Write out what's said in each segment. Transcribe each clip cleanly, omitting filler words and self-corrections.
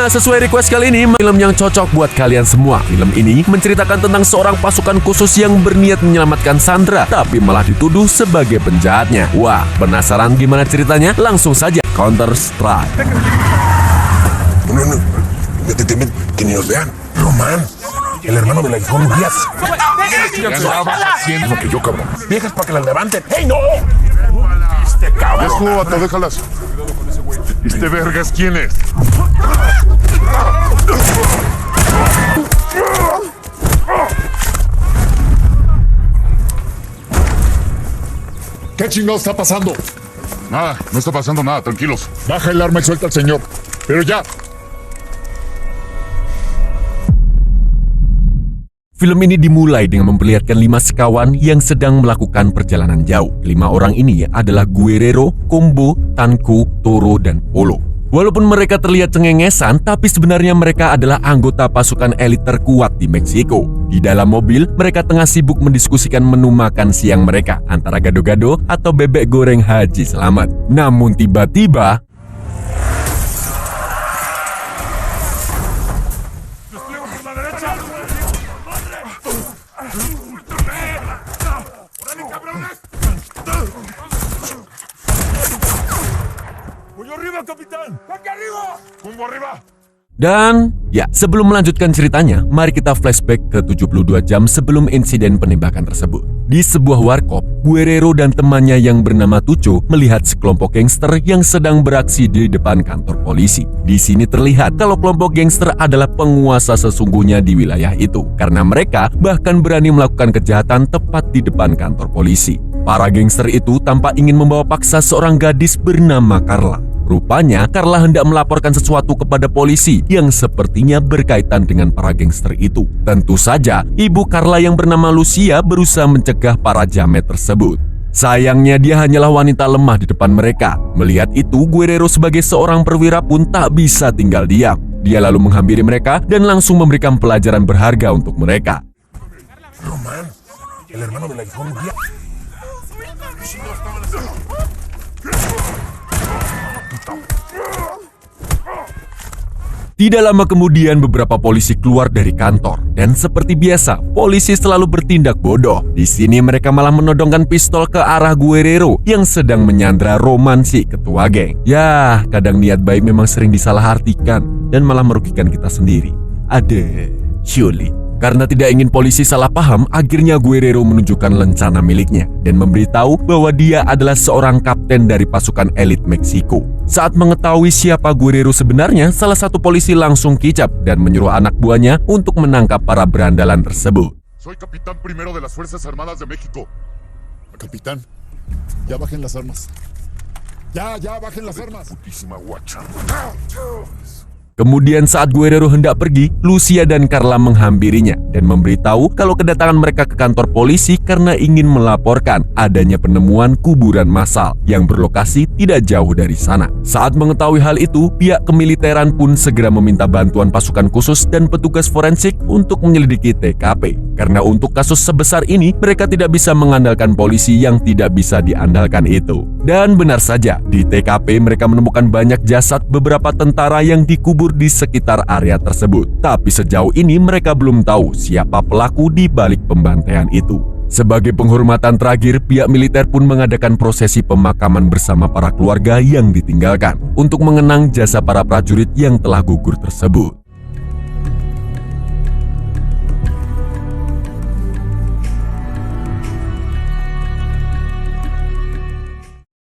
Nah, sesuai request kali ini, film yang cocok buat kalian semua. Film ini menceritakan tentang seorang pasukan khusus yang berniat menyelamatkan Sandra, tapi malah dituduh sebagai penjahatnya. Wah, penasaran gimana ceritanya? Langsung saja Counter Strike. No, métete, que ni nos vean. Román, el hermano de la Ivonne Díaz. Haciendo lo que yo, cabrón. Viejas para que las levanten. ¡Hey, no! Este cabrón. Es vato, déjalas. ¿Este vergas quién es? ¿Qué chingado está pasando? Nada, no está pasando nada, tranquilos. Baja el arma y suelta al señor. Pero ya. Film ini dimulai dengan memperlihatkan 5 sekawan yang sedang melakukan perjalanan jauh. 5 orang ini adalah Guerrero, Combo, Tanku, Toro, dan Polo. Walaupun mereka terlihat cengengesan, tapi sebenarnya mereka adalah anggota pasukan elit terkuat di Meksiko. Di dalam mobil, mereka tengah sibuk mendiskusikan menu makan siang mereka antara gado-gado atau bebek goreng Haji Selamat. Namun tiba-tiba dan ya, sebelum melanjutkan ceritanya, mari kita flashback ke 72 jam sebelum insiden penembakan tersebut. Di sebuah warkop, Guerrero dan temannya yang bernama Tucho melihat sekelompok gangster yang sedang beraksi di depan kantor polisi. Di sini terlihat kalau kelompok gangster adalah penguasa sesungguhnya di wilayah itu, karena mereka bahkan berani melakukan kejahatan tepat di depan kantor polisi. Para gangster itu tampak ingin membawa paksa seorang gadis bernama Carla. Rupanya, Carla hendak melaporkan sesuatu kepada polisi yang sepertinya berkaitan dengan para gangster itu. Tentu saja, ibu Carla yang bernama Lucia berusaha mencegah para jamet tersebut. Sayangnya dia hanyalah wanita lemah di depan mereka. Melihat itu, Guerrero sebagai seorang perwira pun tak bisa tinggal diam. Dia lalu menghampiri mereka dan langsung memberikan pelajaran berharga untuk mereka. Román, el hermano de la Ivonne Díaz. Tidak lama kemudian beberapa polisi keluar dari kantor dan seperti biasa polisi selalu bertindak bodoh. Di sini mereka malah menodongkan pistol ke arah Guerrero yang sedang menyandra Roman si ketua geng. Ya, kadang niat baik memang sering disalahartikan dan malah merugikan kita sendiri. Ade, Shuli. Karena tidak ingin polisi salah paham, akhirnya Guerrero menunjukkan lencana miliknya dan memberitahu bahwa dia adalah seorang kapten dari pasukan elit Meksiko. Saat mengetahui siapa Guerrero sebenarnya, salah satu polisi langsung kicap dan menyuruh anak buahnya untuk menangkap para berandalan tersebut. Soy capitán primero de las Fuerzas Armadas de México. Capitán, ya bajen las armas. Ya bajen las armas. Putísima guacha. Kemudian saat Guerrero hendak pergi, Lucia dan Carla menghampirinya dan memberitahu kalau kedatangan mereka ke kantor polisi karena ingin melaporkan adanya penemuan kuburan massal yang berlokasi tidak jauh dari sana. Saat mengetahui hal itu, pihak kemiliteran pun segera meminta bantuan pasukan khusus dan petugas forensik untuk menyelidiki TKP. Karena untuk kasus sebesar ini, mereka tidak bisa mengandalkan polisi yang tidak bisa diandalkan itu. Dan benar saja, di TKP mereka menemukan banyak jasad beberapa tentara yang dikubur di sekitar area tersebut. Tapi sejauh ini mereka belum tahu siapa pelaku di balik pembantaian itu. Sebagai penghormatan terakhir, pihak militer pun mengadakan prosesi pemakaman bersama para keluarga yang ditinggalkan untuk mengenang jasa para prajurit yang telah gugur tersebut.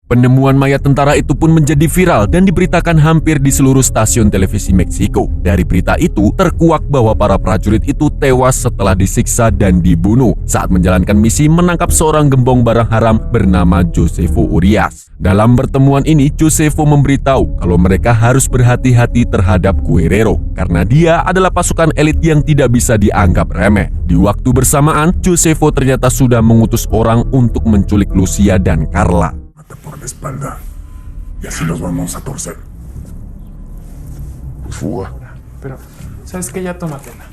Penemuan mayat tentara itu pun menjadi viral dan diberitakan hampir di seluruh stasiun televisi Meksiko. Dari berita itu, terkuak bahwa para prajurit itu tewas setelah disiksa dan dibunuh saat menjalankan misi menangkap seorang gembong barang haram bernama Josefo Urias. Dalam pertemuan ini, Josefo memberitahu kalau mereka harus berhati-hati terhadap Guerrero karena dia adalah pasukan elit yang tidak bisa dianggap remeh. Di waktu bersamaan, Josefo ternyata sudah mengutus orang untuk menculik Lucia dan Carla. Por la espalda y así los vamos a torcer. Pues fuga. Pero, ¿sabes qué? Ya tómatela.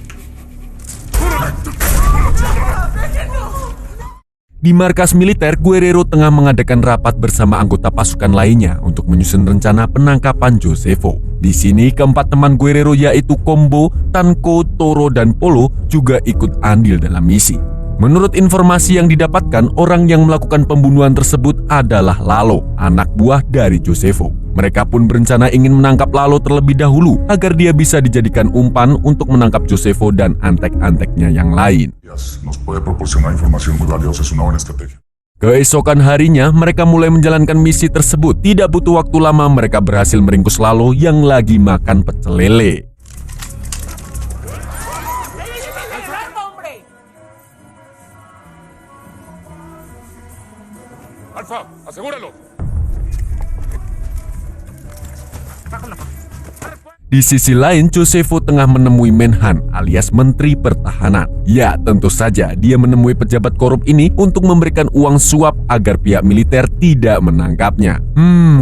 Di markas militer, Guerrero tengah mengadakan rapat bersama anggota pasukan lainnya untuk menyusun rencana penangkapan Josefo. Di sini keempat teman Guerrero yaitu Combo, Tanko, Toro, dan Polo juga ikut andil dalam misi. Menurut informasi yang didapatkan, orang yang melakukan pembunuhan tersebut adalah Lalo, anak buah dari Josefo. Mereka pun berencana ingin menangkap Lalo terlebih dahulu agar dia bisa dijadikan umpan untuk menangkap Josefo dan antek-anteknya yang lain. Nos puede proporcionar información muy valiosa, es una buena estrategia. Keesokan harinya, mereka mulai menjalankan misi tersebut. Tidak butuh waktu lama, mereka berhasil meringkus Lalo yang lagi makan pecel lele. Alfa, asegúralo. Di sisi lain, Josefo tengah menemui Menhan alias Menteri Pertahanan. Ya, tentu saja dia menemui pejabat korup ini untuk memberikan uang suap agar pihak militer tidak menangkapnya.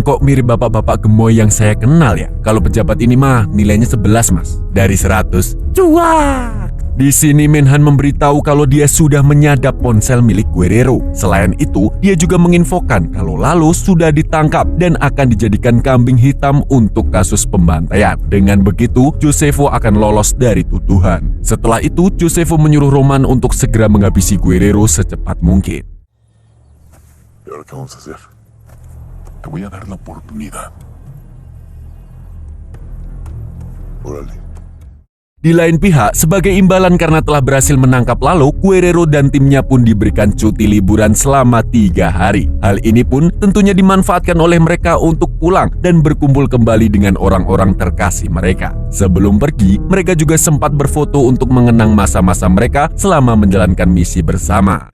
Kok mirip bapak-bapak gemoy yang saya kenal ya? Kalau pejabat ini mah nilainya 11 mas. Dari 100. Cuak! Di sini Menhan memberitahu kalau dia sudah menyadap ponsel milik Guerrero. Selain itu, dia juga menginfokan kalau Lalo sudah ditangkap dan akan dijadikan kambing hitam untuk kasus pembantaian. Dengan begitu, Josefo akan lolos dari tuduhan. Setelah itu, Josefo menyuruh Roman untuk segera menghabisi Guerrero secepat mungkin. ¿Y ahora qué vamos a hacer? Te voy a dar la oportunidad. Órale. Di lain pihak, sebagai imbalan karena telah berhasil menangkap Lalo, Guerrero dan timnya pun diberikan cuti liburan selama 3 hari. Hal ini pun tentunya dimanfaatkan oleh mereka untuk pulang dan berkumpul kembali dengan orang-orang terkasih mereka. Sebelum pergi, mereka juga sempat berfoto untuk mengenang masa-masa mereka selama menjalankan misi bersama.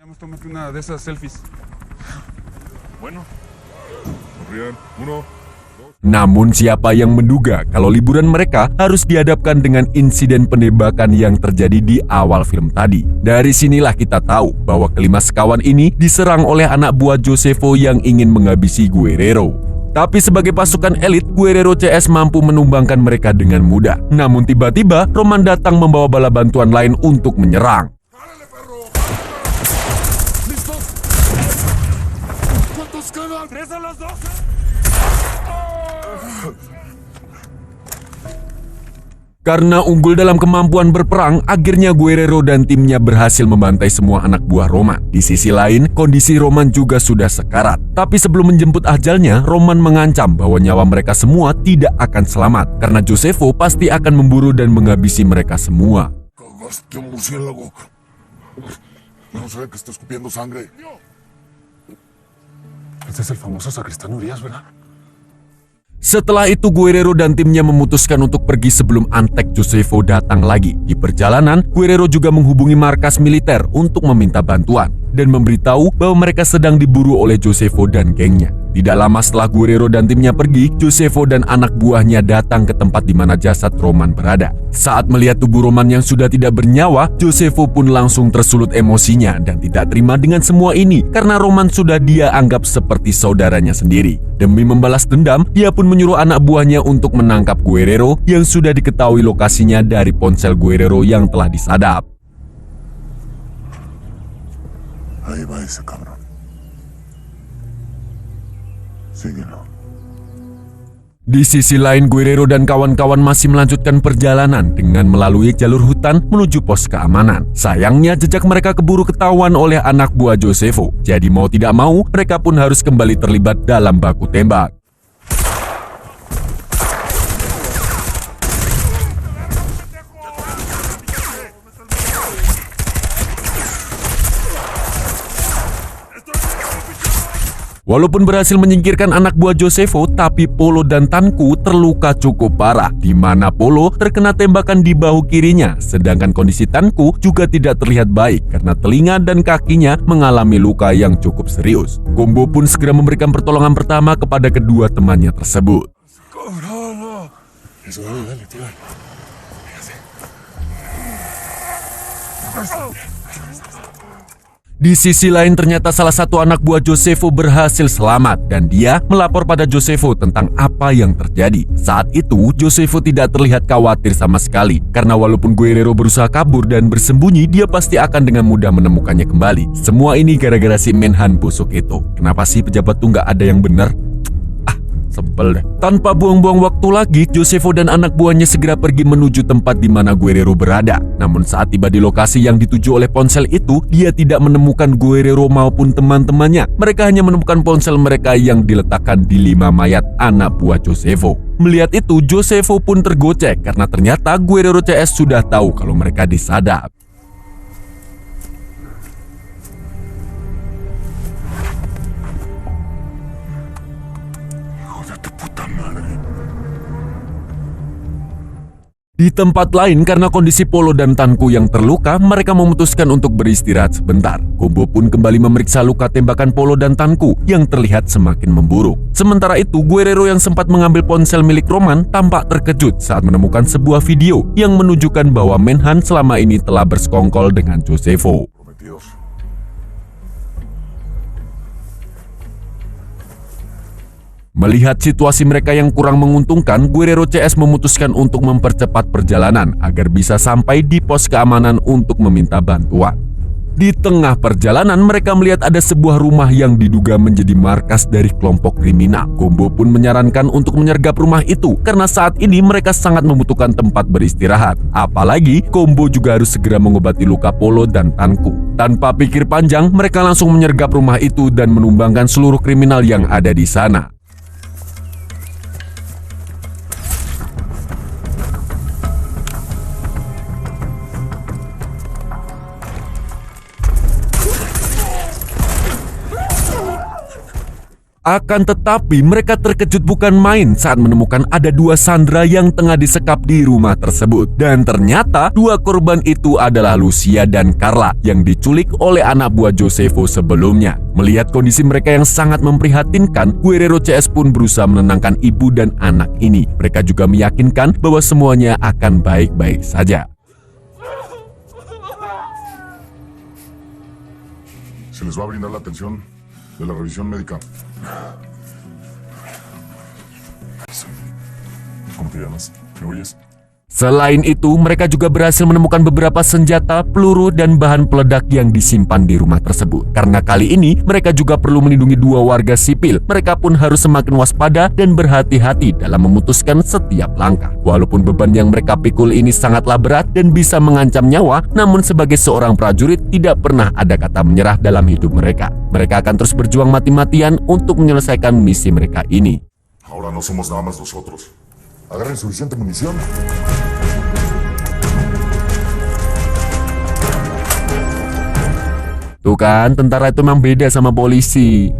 Namun siapa yang menduga kalau liburan mereka harus dihadapkan dengan insiden penembakan yang terjadi di awal film tadi. Dari sinilah kita tahu bahwa kelima sekawan ini diserang oleh anak buah Josefo yang ingin menghabisi Guerrero. Tapi sebagai pasukan elit, Guerrero CS mampu menumbangkan mereka dengan mudah. Namun tiba-tiba Roman datang membawa bala bantuan lain untuk menyerang. Karena unggul dalam kemampuan berperang, akhirnya Guerrero dan timnya berhasil membantai semua anak buah Roman. Di sisi lain, kondisi Roman juga sudah sekarat. Tapi sebelum menjemput ajalnya, Roman mengancam bahwa nyawa mereka semua tidak akan selamat karena Josefo pasti akan memburu dan menghabisi mereka semua. Cagaste un murciélago. No se ve que está escupiendo sangre. Este es el famoso sacristán Urias, ¿verdad? Setelah itu Guerrero dan timnya memutuskan untuk pergi sebelum antek Josefo datang lagi. Di perjalanan, Guerrero juga menghubungi markas militer untuk meminta bantuan dan memberitahu bahwa mereka sedang diburu oleh Josefo dan gengnya. Tidak lama setelah Guerrero dan timnya pergi, Josefo dan anak buahnya datang ke tempat di mana jasad Roman berada. Saat melihat tubuh Roman yang sudah tidak bernyawa, Josefo pun langsung tersulut emosinya dan tidak terima dengan semua ini karena Roman sudah dia anggap seperti saudaranya sendiri. Demi membalas dendam, dia pun menyuruh anak buahnya untuk menangkap Guerrero yang sudah diketahui lokasinya dari ponsel Guerrero yang telah disadap. Ahí va ese cabrón. Síguelo. Di sisi lain, Guerrero dan kawan-kawan masih melanjutkan perjalanan dengan melalui jalur hutan menuju pos keamanan. Sayangnya jejak mereka keburu ketahuan oleh anak buah Josefo. Jadi mau tidak mau, mereka pun harus kembali terlibat dalam baku tembak. Walaupun berhasil menyingkirkan anak buah Josefo, tapi Polo dan Tanku terluka cukup parah, di mana Polo terkena tembakan di bahu kirinya, sedangkan kondisi Tanku juga tidak terlihat baik karena telinga dan kakinya mengalami luka yang cukup serius. Combo pun segera memberikan pertolongan pertama kepada kedua temannya tersebut. Di sisi lain, ternyata salah satu anak buah Josefo berhasil selamat dan dia melapor pada Josefo tentang apa yang terjadi. Saat itu, Josefo tidak terlihat khawatir sama sekali karena walaupun Guerrero berusaha kabur dan bersembunyi, dia pasti akan dengan mudah menemukannya kembali. Semua ini gara-gara si Menhan busuk itu. Kenapa sih pejabat tuh nggak ada yang benar? Sebel deh. Tanpa buang-buang waktu lagi, Josefo dan anak buahnya segera pergi menuju tempat di mana Guerrero berada. Namun saat tiba di lokasi yang dituju oleh ponsel itu, dia tidak menemukan Guerrero maupun teman-temannya. Mereka hanya menemukan ponsel mereka yang diletakkan di 5 mayat anak buah Josefo. Melihat itu, Josefo pun tergocek karena ternyata Guerrero CS sudah tahu kalau mereka disadap. Di tempat lain, karena kondisi Polo dan Tanku yang terluka, mereka memutuskan untuk beristirahat sebentar. Combo pun kembali memeriksa luka tembakan Polo dan Tanku yang terlihat semakin memburuk. Sementara itu, Guerrero yang sempat mengambil ponsel milik Roman tampak terkejut saat menemukan sebuah video yang menunjukkan bahwa Menhan selama ini telah bersekongkol dengan Josefo. Melihat situasi mereka yang kurang menguntungkan, Guerrero CS memutuskan untuk mempercepat perjalanan agar bisa sampai di pos keamanan untuk meminta bantuan. Di tengah perjalanan, mereka melihat ada sebuah rumah yang diduga menjadi markas dari kelompok kriminal. Combo pun menyarankan untuk menyergap rumah itu karena saat ini mereka sangat membutuhkan tempat beristirahat. Apalagi, Combo juga harus segera mengobati luka Polo dan Tanku. Tanpa pikir panjang, mereka langsung menyergap rumah itu dan menumbangkan seluruh kriminal yang ada di sana. Akan tetapi mereka terkejut bukan main saat menemukan ada 2 sandera yang tengah disekap di rumah tersebut. Dan ternyata 2 korban itu adalah Lucia dan Carla yang diculik oleh anak buah Josefo sebelumnya. Melihat kondisi mereka yang sangat memprihatinkan, Guerrero CS pun berusaha menenangkan ibu dan anak ini. Mereka juga meyakinkan bahwa semuanya akan baik-baik saja. Se les va a brindar la atención de la revisión médica. ¿Cómo te llamas? ¿Me oyes? Selain itu, mereka juga berhasil menemukan beberapa senjata, peluru, dan bahan peledak yang disimpan di rumah tersebut. Karena kali ini, mereka juga perlu melindungi 2 warga sipil. Mereka pun harus semakin waspada dan berhati-hati dalam memutuskan setiap langkah. Walaupun beban yang mereka pikul ini sangatlah berat dan bisa mengancam nyawa, namun sebagai seorang prajurit tidak pernah ada kata menyerah dalam hidup mereka. Mereka akan terus berjuang mati-matian untuk menyelesaikan misi mereka ini. Ahora no somos nada más nosotros. Agarren suficiente munición. Tuh kan, tentara itu memang beda sama polisi.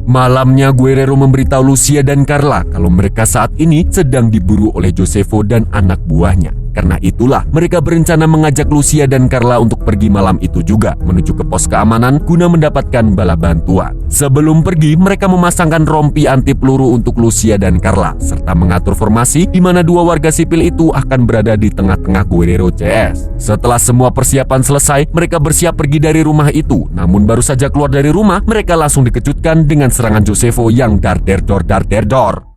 Malamnya Guerrero memberitahu Lucia dan Carla kalau mereka saat ini sedang diburu oleh Josefo dan anak buahnya. Karena itulah mereka berencana mengajak Lucia dan Carla untuk pergi malam itu juga menuju ke pos keamanan guna mendapatkan bala bantuan. Sebelum pergi, mereka memasangkan rompi anti peluru untuk Lucia dan Carla serta mengatur formasi di mana 2 warga sipil itu akan berada di tengah-tengah Guerrero CS. Setelah semua persiapan selesai, mereka bersiap pergi dari rumah itu. Namun baru saja keluar dari rumah, mereka langsung dikejutkan dengan serangan Josefo yang dar-der-dor.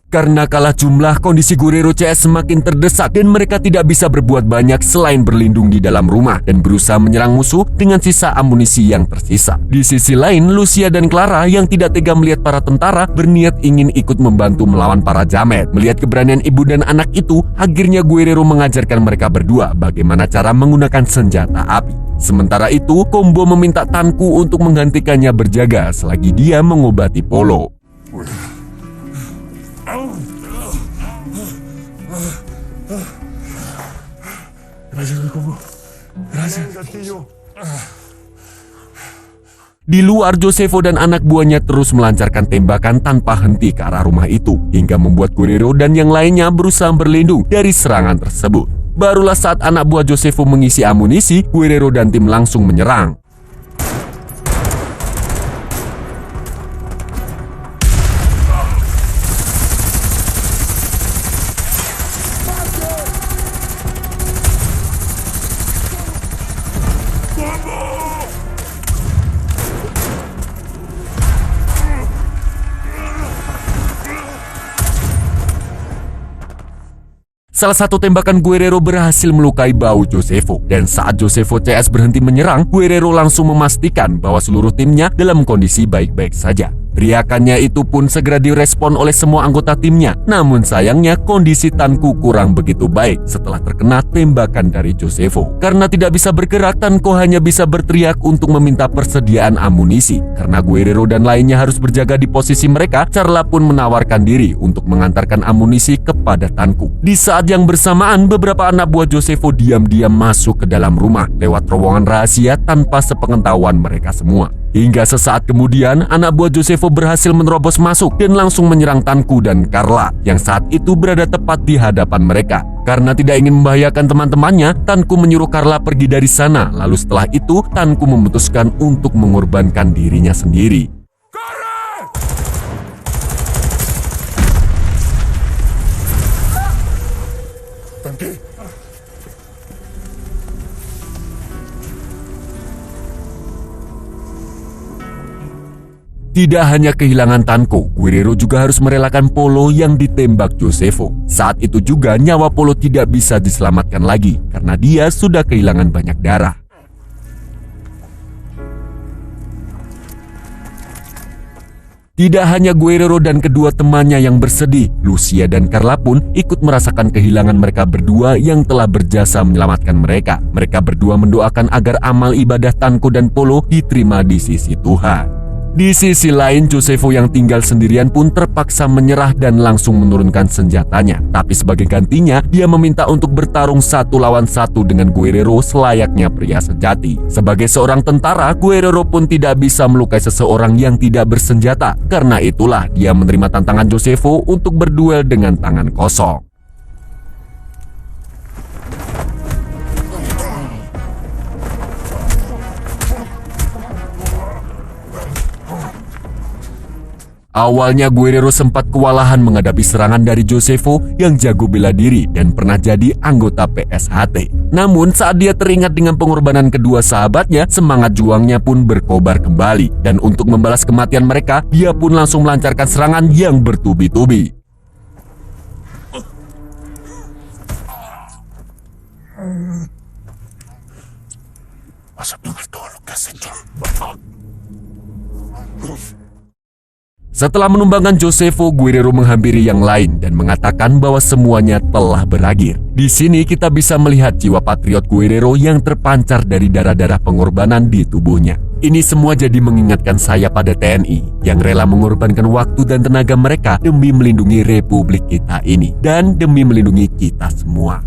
Karena kalah jumlah, kondisi Guerrero CS semakin terdesak dan mereka tidak bisa berbuat banyak selain berlindung di dalam rumah dan berusaha menyerang musuh dengan sisa amunisi yang tersisa. Di sisi lain, Lucia dan Clara yang tidak tega melihat para tentara berniat ingin ikut membantu melawan para jamet. Melihat keberanian ibu dan anak itu, akhirnya Guerrero mengajarkan mereka berdua bagaimana cara menggunakan senjata api. Sementara itu, Combo meminta Tanku untuk menggantikannya berjaga selagi dia mengobati Polo. Di luar, Josefo dan anak buahnya terus melancarkan tembakan tanpa henti ke arah rumah itu, hingga membuat Guerrero dan yang lainnya berusaha berlindung dari serangan tersebut. Barulah saat anak buah Josefo mengisi amunisi, Guerrero dan tim langsung menyerang. Salah satu tembakan Guerrero berhasil melukai bahu Josefo, dan saat Josefo CS berhenti menyerang, Guerrero langsung memastikan bahwa seluruh timnya dalam kondisi baik-baik saja. Teriakannya itu pun segera direspon oleh semua anggota timnya. Namun sayangnya kondisi Tanku kurang begitu baik setelah terkena tembakan dari Josefo. Karena tidak bisa bergerak, Tanku hanya bisa berteriak untuk meminta persediaan amunisi. Karena Guerrero dan lainnya harus berjaga di posisi mereka, Carla pun menawarkan diri untuk mengantarkan amunisi kepada Tanku. Di saat yang bersamaan, beberapa anak buah Josefo diam-diam masuk ke dalam rumah lewat terowongan rahasia tanpa sepengetahuan mereka semua. Hingga sesaat kemudian, anak buah Josefo berhasil menerobos masuk dan langsung menyerang Tanku dan Carla yang saat itu berada tepat di hadapan mereka. Karena tidak ingin membahayakan teman-temannya, Tanku menyuruh Carla pergi dari sana. Lalu setelah itu, Tanku memutuskan untuk mengorbankan dirinya sendiri. Tanque. Tidak hanya kehilangan Tanku, Guerrero juga harus merelakan Polo yang ditembak Josefo. Saat itu juga nyawa Polo tidak bisa diselamatkan lagi karena dia sudah kehilangan banyak darah. Tidak hanya Guerrero dan kedua temannya yang bersedih, Lucia dan Carla pun ikut merasakan kehilangan mereka berdua yang telah berjasa menyelamatkan mereka. Mereka berdua mendoakan agar amal ibadah Tanku dan Polo diterima di sisi Tuhan. Di sisi lain, Josefo yang tinggal sendirian pun terpaksa menyerah dan langsung menurunkan senjatanya. Tapi sebagai gantinya, dia meminta untuk bertarung 1 lawan 1 dengan Guerrero selayaknya pria sejati. Sebagai seorang tentara, Guerrero pun tidak bisa melukai seseorang yang tidak bersenjata. Karena itulah dia menerima tantangan Josefo untuk berduel dengan tangan kosong. Awalnya Guerrero sempat kewalahan menghadapi serangan dari Josefo yang jago bela diri dan pernah jadi anggota PSHT. Namun saat dia teringat dengan pengorbanan kedua sahabatnya, semangat juangnya pun berkobar kembali. Dan untuk membalas kematian mereka, dia pun langsung melancarkan serangan yang bertubi-tubi. Setelah menumbangkan Josefo, Guerrero menghampiri yang lain dan mengatakan bahwa semuanya telah berakhir. Di sini kita bisa melihat jiwa patriot Guerrero yang terpancar dari darah-darah pengorbanan di tubuhnya. Ini semua jadi mengingatkan saya pada TNI yang rela mengorbankan waktu dan tenaga mereka demi melindungi republik kita ini dan demi melindungi kita semua.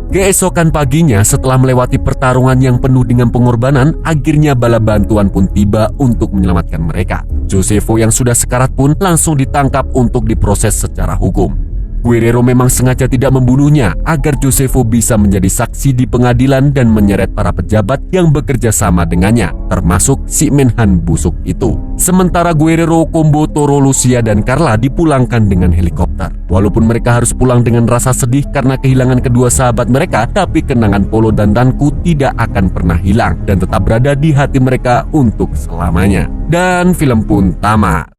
Keesokan paginya, setelah melewati pertarungan yang penuh dengan pengorbanan, akhirnya bala bantuan pun tiba untuk menyelamatkan mereka. Josefo yang sudah sekarat pun langsung ditangkap untuk diproses secara hukum. Guerrero memang sengaja tidak membunuhnya agar Josefo bisa menjadi saksi di pengadilan dan menyeret para pejabat yang bekerja sama dengannya, termasuk si Menhan busuk itu. Sementara Guerrero, Combo, Toro, Lucia, dan Carla dipulangkan dengan helikopter. Walaupun mereka harus pulang dengan rasa sedih karena kehilangan kedua sahabat mereka, tapi kenangan Polo dan Tanku tidak akan pernah hilang dan tetap berada di hati mereka untuk selamanya. Dan film pun tamat.